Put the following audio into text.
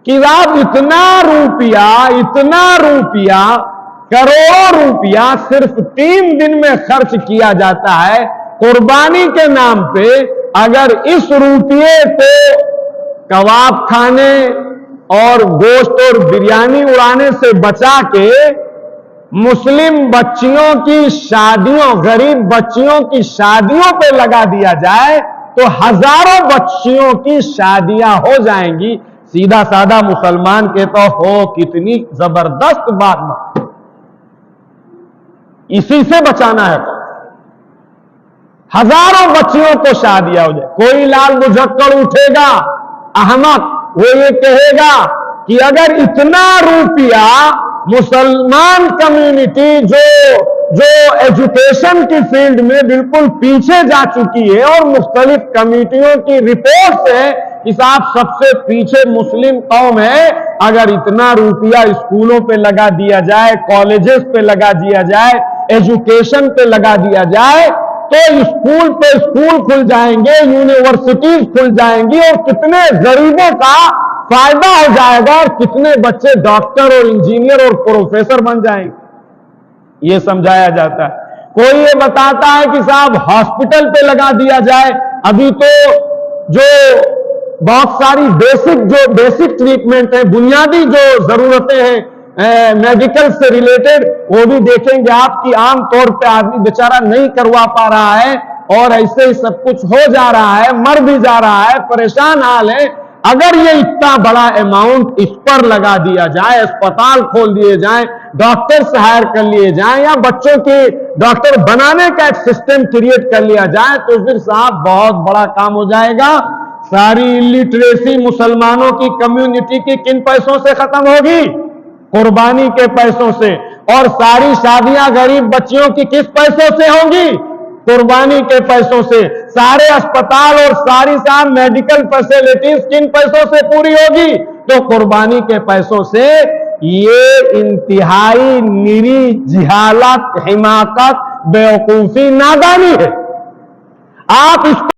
کہ آپ اتنا روپیہ کروڑوں روپیہ صرف 3 دن میں خرچ کیا جاتا ہے قربانی کے نام پہ. اگر اس روپیے کو کباب کھانے اور گوشت اور بریانی اڑانے سے بچا کے مسلم بچیوں کی شادیوں، غریب بچیوں کی شادیوں پہ لگا دیا جائے تو ہزاروں بچیوں کی شادیاں ہو جائیں گی. سیدھا سادہ مسلمان کہتا ہو کتنی زبردست بات، اسی سے بچانا ہے تو ہزاروں بچیوں کو شادیاں ہو جائے. کوئی لال مجھکڑ اٹھے گا احمق، وہ یہ کہے گا کہ اگر اتنا روپیہ مسلمان کمیونٹی جو ایجوکیشن کی فیلڈ میں بالکل پیچھے جا چکی ہے اور مختلف کمیٹیوں کی رپورٹ سے اس آپ سب سے پیچھے مسلم قوم ہے، اگر اتنا روپیہ اسکولوں پہ لگا دیا جائے، کالجز پہ لگا دیا جائے، ایجوکیشن پہ لگا دیا جائے تو اسکول پہ اسکول کھل جائیں گے، یونیورسٹیز کھل جائیں گی اور کتنے غریبوں کا فائدہ ہو جائے گا اور کتنے بچے ڈاکٹر اور انجینئر اور پروفیسر بن جائیں گے. یہ سمجھایا جاتا ہے. کوئی یہ بتاتا ہے کہ صاحب ہاسپٹل پہ لگا دیا جائے. ابھی تو جو بہت ساری بیسک ٹریٹمنٹ ہے، بنیادی جو ضرورتیں ہیں میڈیکل سے ریلیٹڈ، وہ بھی دیکھیں گے آپ کی عام طور پہ آدمی بیچارہ نہیں کروا پا رہا ہے اور ایسے ہی سب کچھ ہو جا رہا ہے، مر بھی جا رہا ہے، پریشان حال ہے. اگر یہ اتنا بڑا اماؤنٹ اس پر لگا دیا جائے، اسپتال کھول دیے جائیں، ڈاکٹرز ہائر کر لیے جائیں یا بچوں کے ڈاکٹر بنانے کا ایک سسٹم کریٹ کر لیا جائے تو پھر صاحب بہت بڑا کام ہو جائے گا. ساری الٹریسی مسلمانوں کی کمیونٹی کی کن پیسوں سے ختم ہوگی؟ قربانی کے پیسوں سے. اور ساری شادیاں غریب بچیوں کی کس پیسوں سے ہوں گی؟ قربانی کے پیسوں سے. سارے اسپتال اور ساری میڈیکل فیسلٹیز کن پیسوں سے پوری ہوگی؟ تو قربانی کے پیسوں سے. یہ انتہائی نری جہالت، حماقت، بیوقوفی، نادانی ہے. آپ اس